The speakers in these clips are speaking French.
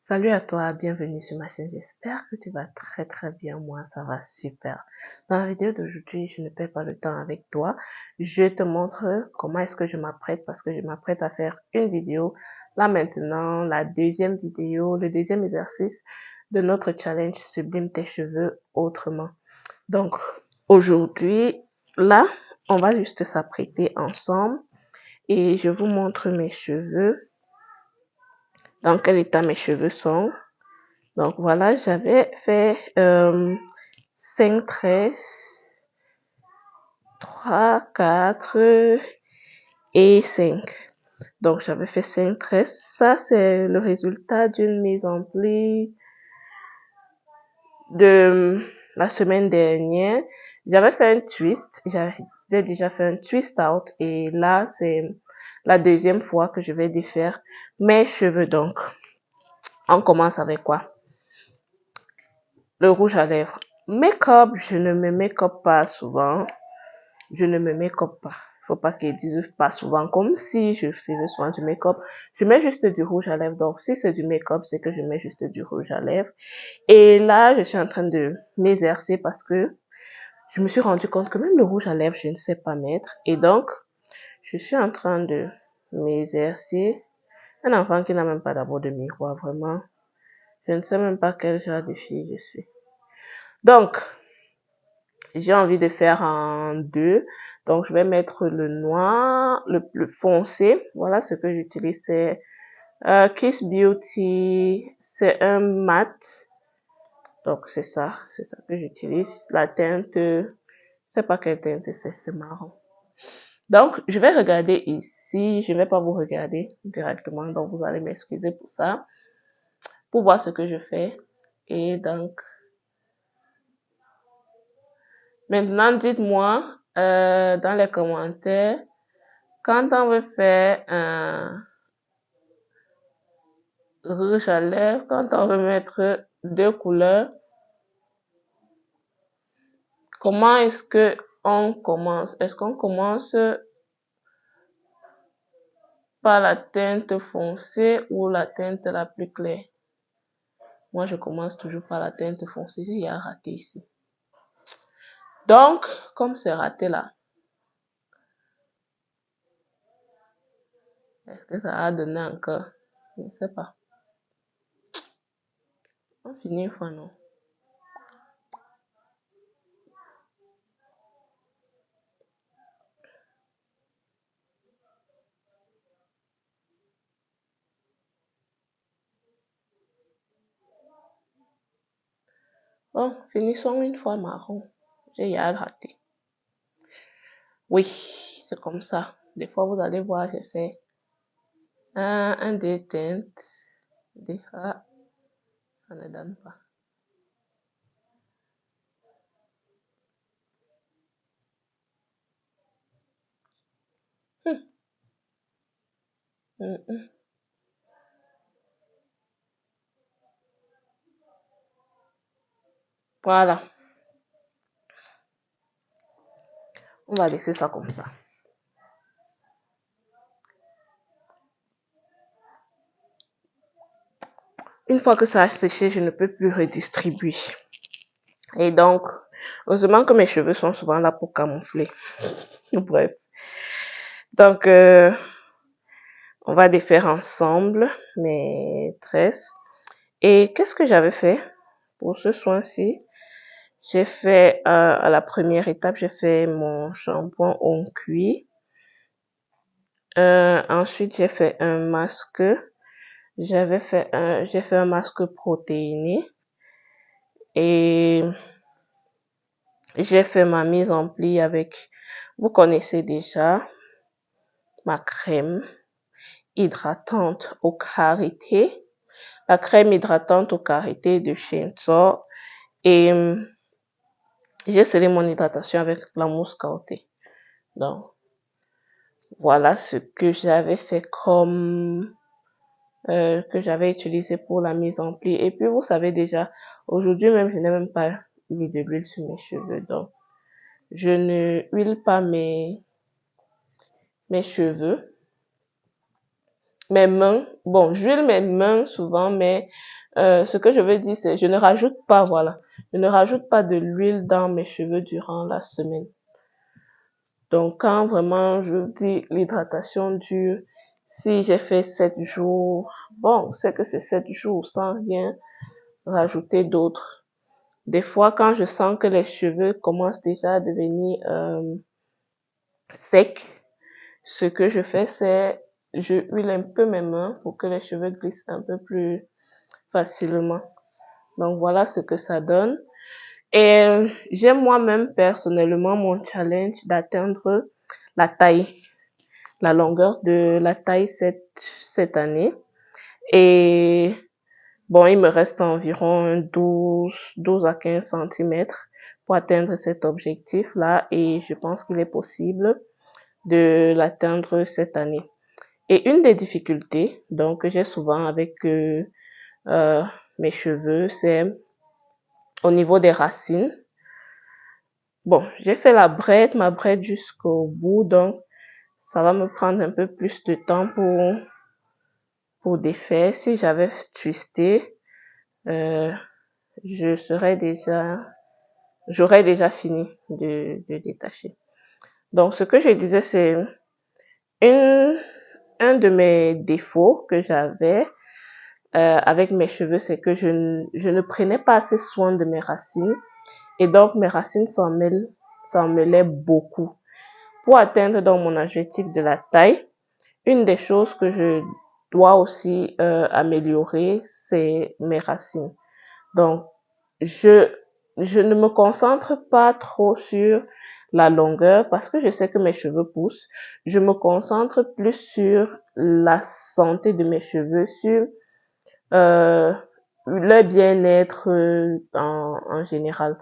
Salut à toi, bienvenue sur ma chaîne. J'espère que tu vas très bien. Moi, ça va super. Dans la vidéo d'aujourd'hui, je ne perds pas le temps avec toi. Je te montre comment est-ce que je m'apprête parce que je m'apprête à faire une vidéo. Là maintenant, la deuxième vidéo, le deuxième exercice de notre challenge Sublime tes cheveux autrement. Donc, aujourd'hui, là, on va juste s'apprêter ensemble et je vous montre mes cheveux, dans quel état mes cheveux sont. Donc voilà, j'avais fait 5 tresses, 3, 4 et 5. Donc j'avais fait 5 tresses. Ça, c'est le résultat d'une mise en pli de la semaine dernière. J'avais fait un twist. J'avais déjà fait un twist out. Et là, c'est la deuxième fois que je vais défaire mes cheveux. Donc, on commence avec quoi? Le rouge à lèvres. Make-up, je ne me make-up pas souvent. Je ne me make-up pas. Faut pas qu'ils disent pas souvent comme si je faisais souvent du make-up. Je mets juste du rouge à lèvres. Donc, si c'est du make-up, c'est que je mets juste du rouge à lèvres. Et là, je suis en train de m'exercer parce que je me suis rendu compte que même le rouge à lèvres, je ne sais pas mettre. Et donc, je suis en train de m'exercer. Un enfant qui n'a même pas d'abord de miroir, vraiment. Je ne sais même pas quel genre de fille je suis. Donc, j'ai envie de faire en deux. Donc, je vais mettre le noir, le foncé. Voilà ce que j'utilise. C'est Kiss Beauty. C'est un mat. Donc, c'est ça que j'utilise. La teinte, je sais pas quelle teinte c'est marron. Donc, je vais regarder ici. Je vais pas vous regarder directement. Donc, vous allez m'excuser pour ça. Pour voir ce que je fais. Et donc, maintenant, dites-moi dans les commentaires quand on veut faire un rouge à lèvres, quand on veut mettre deux couleurs, comment est-ce que on commence? Est-ce qu'on commence par la teinte foncée ou la teinte la plus claire? Moi, je commence toujours par la teinte foncée. Il y a raté ici. Donc, comme c'est raté là, est-ce que ça a donné encore? Je ne sais pas. On finit une fois, non? Bon, finissons une fois marron. J'ai raté. Oui, c'est comme ça. Des fois, vous allez voir, j'ai fait un deux teintes. Des fois, ça ne donne pas. Hum, hum, hum. Voilà. On va laisser ça comme ça. Une fois que ça a séché, je ne peux plus redistribuer. Et donc, heureusement que mes cheveux sont souvent là pour camoufler. Bref. Donc, on va défaire ensemble mes tresses. Et qu'est-ce que j'avais fait pour ce soin-ci? J'ai fait, à la première étape, j'ai fait mon shampoing on cuit. Ensuite, j'ai fait un masque. J'ai fait un masque protéiné. Et j'ai fait ma mise en pli avec, vous connaissez déjà, ma crème hydratante au karité. La crème hydratante au karité de chez Ensor. Et j'ai scellé mon hydratation avec la mousse caotée. Donc, voilà ce que j'avais fait comme que j'avais utilisé pour la mise en pli. Et puis, vous savez déjà, aujourd'hui même, je n'ai même pas mis de l'huile sur mes cheveux. Donc, je ne huile pas mes cheveux. mes mains. Bon, j'huile mes mains souvent, mais ce que je veux dire, c'est je ne rajoute pas, voilà. Je ne rajoute pas de l'huile dans mes cheveux durant la semaine. Donc, quand vraiment je dis l'hydratation dure, si j'ai fait 7 jours, bon, c'est que c'est 7 jours sans rien rajouter d'autre. Des fois, quand je sens que les cheveux commencent déjà à devenir secs, ce que je fais, c'est je huile un peu mes mains pour que les cheveux glissent un peu plus facilement. Donc voilà ce que ça donne. Et j'ai moi-même personnellement mon challenge d'atteindre la taille, la longueur de la taille cette année. Et bon, il me reste environ 12 à 15 centimètres pour atteindre cet objectif-là et je pense qu'il est possible de l'atteindre cette année. Et une des difficultés donc que j'ai souvent avec euh, mes cheveux, c'est au niveau des racines. Bon, j'ai fait ma braide jusqu'au bout, donc ça va me prendre un peu plus de temps pour défaire. Si j'avais twisté, euh, je serais déjà, j'aurais déjà fini de détacher. Donc, ce que je disais, c'est une, un de mes défauts que j'avais avec mes cheveux, c'est que je ne prenais pas assez soin de mes racines et donc mes racines s'en mêlaient beaucoup. Pour atteindre donc mon objectif de la taille, une des choses que je dois aussi améliorer, c'est mes racines. Donc, je, je ne me concentre pas trop sur la longueur parce que je sais que mes cheveux poussent. Je me concentre plus sur la santé de mes cheveux, sur euh, leur bien-être en général.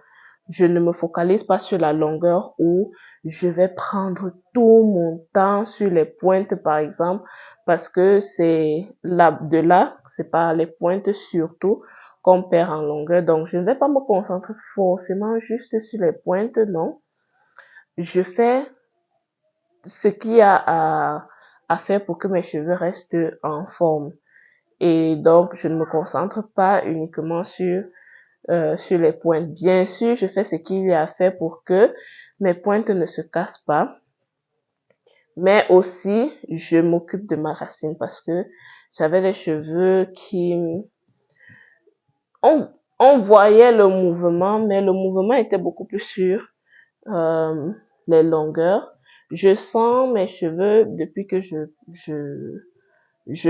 Je ne me focalise pas sur la longueur où je vais prendre tout mon temps sur les pointes, par exemple, parce que c'est là, c'est pas les pointes surtout qu'on perd en longueur. Donc, je ne vais pas me concentrer forcément juste sur les pointes, non. Je fais ce qu'il y a à faire pour que mes cheveux restent en forme. Et donc, je ne me concentre pas uniquement sur les pointes. Bien sûr, je fais ce qu'il y a à faire pour que mes pointes ne se cassent pas. Mais aussi, je m'occupe de ma racine parce que j'avais les cheveux qui... On voyait le mouvement, mais le mouvement était beaucoup plus sur euh, les longueurs. Je sens mes cheveux depuis que je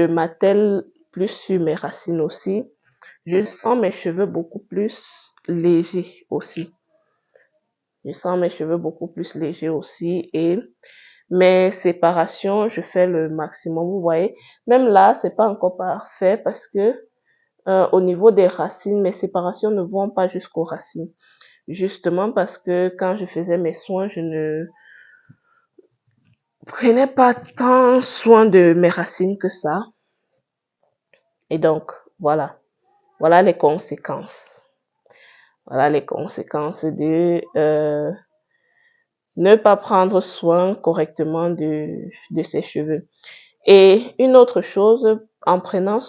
m'attelle plus sur mes racines aussi. Je sens mes cheveux beaucoup plus légers aussi. Je sens mes cheveux beaucoup plus légers aussi et mes séparations, je fais le maximum. Vous voyez, même là, c'est pas encore parfait parce que au niveau des racines, mes séparations ne vont pas jusqu'aux racines. Justement parce que quand je faisais mes soins, je ne prenais pas tant soin de mes racines que ça. Et donc, voilà. Voilà les conséquences. Voilà les conséquences de ne pas prendre soin correctement de ses cheveux. Et une autre chose, en prenant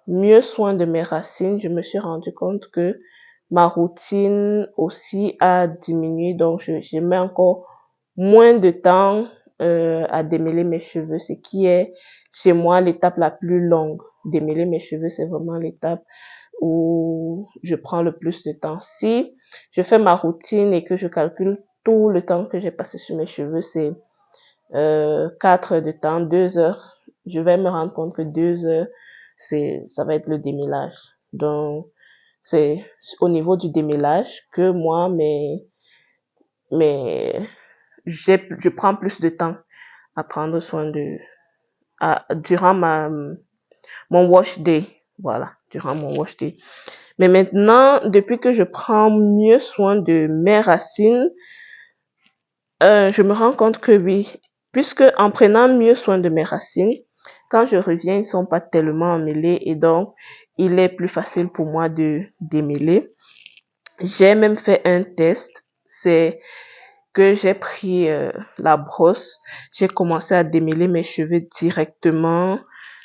mieux soin de mes racines, je me suis rendu compte que ma routine aussi a diminué. Donc, je mets encore moins de temps à démêler mes cheveux, ce qui est chez moi l'étape la plus longue. Démêler mes cheveux, c'est vraiment l'étape où je prends le plus de temps. Si je fais ma routine et que je calcule tout le temps que j'ai passé sur mes cheveux, c'est 4 heures de temps, 2 heures. Je vais me rendre compte que 2 heures, ça va être le démêlage. Donc, c'est au niveau du démêlage que moi, mais je prends plus de temps à prendre soin durant mon wash day. Voilà, durant mon wash day. Mais maintenant, depuis que je prends mieux soin de mes racines, je me rends compte que oui, puisque en prenant mieux soin de mes racines, quand je reviens, ils sont pas tellement emmêlés et donc il est plus facile pour moi de démêler. J'ai même fait un test, c'est que j'ai pris la brosse, j'ai commencé à démêler mes cheveux directement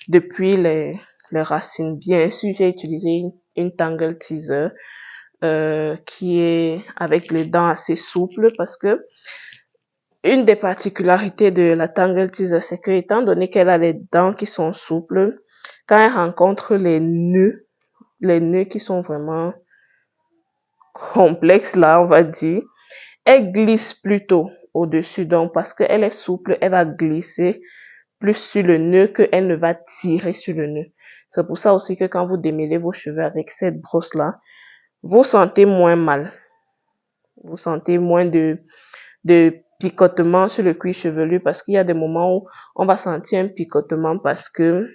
depuis les racines. Bien sûr, j'ai utilisé une Tangle Teezer qui est avec les dents assez souples parce que une des particularités de la Tangle Teezer, c'est que étant donné qu'elle a les dents qui sont souples, quand elle rencontre les nœuds qui sont vraiment complexes là, on va dire, elle glisse plutôt au-dessus. Donc, parce qu'elle est souple, elle va glisser plus sur le nœud qu'elle ne va tirer sur le nœud. C'est pour ça aussi que quand vous démêlez vos cheveux avec cette brosse-là, vous sentez moins mal. Vous sentez moins de picotement sur le cuir chevelu parce qu'il y a des moments où on va sentir un picotement parce que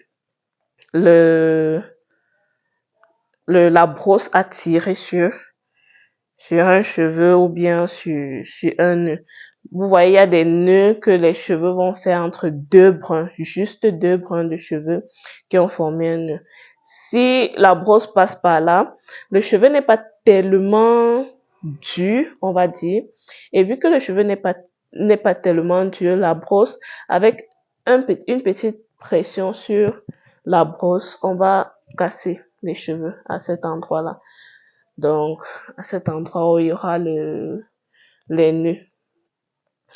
la brosse a tiré sur un cheveu ou bien sur un nœud. Vous voyez, il y a des nœuds que les cheveux vont faire entre deux brins, juste deux brins de cheveux qui ont formé un nœud. Si la brosse passe par là, le cheveu n'est pas tellement dur, on va dire. Et vu que le cheveu n'est pas tellement dur, la brosse, avec une petite pression sur la brosse, on va casser les cheveux à cet endroit-là. Donc, à cet endroit où il y aura les nœuds.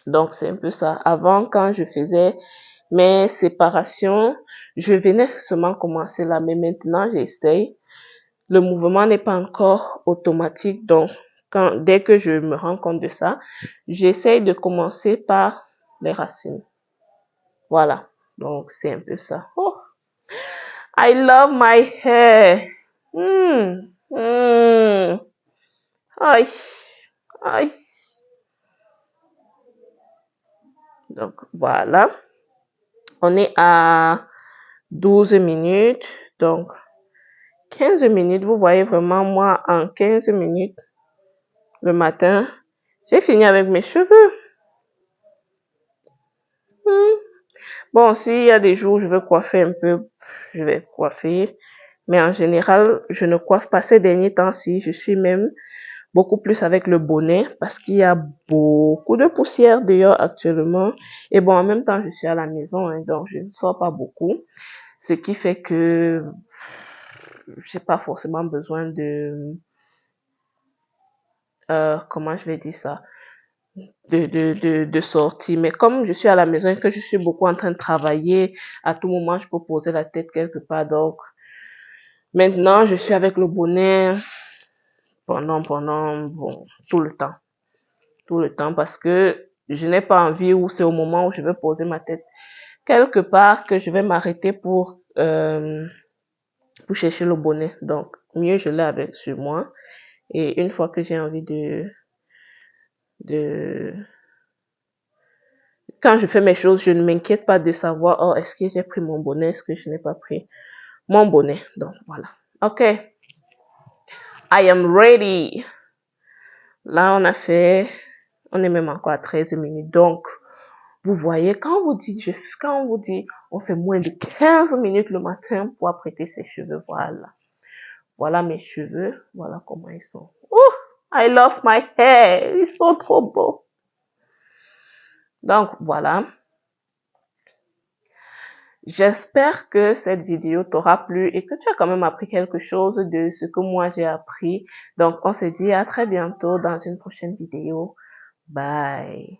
Donc, c'est un peu ça. Avant, quand je faisais mes séparations, je venais seulement commencer là, mais maintenant, j'essaye. Le mouvement n'est pas encore automatique, donc, dès que je me rends compte de ça, j'essaye de commencer par les racines. Voilà. Donc, c'est un peu ça. Oh, I love my hair. Aïe, aïe. Donc, voilà. On est à 12 minutes. Donc, 15 minutes. Vous voyez vraiment, moi, en 15 minutes, le matin, j'ai fini avec mes cheveux. Bon, s'il y a des jours où je veux coiffer un peu, je vais coiffer. Mais en général, je ne coiffe pas ces derniers temps-ci. Je suis même beaucoup plus avec le bonnet parce qu'il y a beaucoup de poussière dehors actuellement. Et bon, en même temps, je suis à la maison, hein, donc je ne sors pas beaucoup. Ce qui fait que j'ai pas forcément besoin de, comment je vais dire ça, de sortir. Mais comme je suis à la maison et que je suis beaucoup en train de travailler, à tout moment, je peux poser la tête quelque part. Donc, maintenant, je suis avec le bonnet pendant, bon, tout le temps. Tout le temps parce que je n'ai pas envie ou c'est au moment où je vais poser ma tête quelque part que je vais m'arrêter pour chercher le bonnet. Donc, mieux je l'ai avec sur moi. Et une fois que j'ai envie de, quand je fais mes choses, je ne m'inquiète pas de savoir, oh, est-ce que j'ai pris mon bonnet, est-ce que je n'ai pas pris mon bonnet. Donc, voilà. Ok. I am ready. Là, on est même encore à 13 minutes. Donc, vous voyez, quand on vous dit, on fait moins de 15 minutes le matin pour apprêter ses cheveux, voilà. Voilà mes cheveux, voilà comment ils sont. Oh, I love my hair, ils sont trop beaux. Donc, voilà. J'espère que cette vidéo t'aura plu et que tu as quand même appris quelque chose de ce que moi j'ai appris. Donc, on se dit à très bientôt dans une prochaine vidéo. Bye.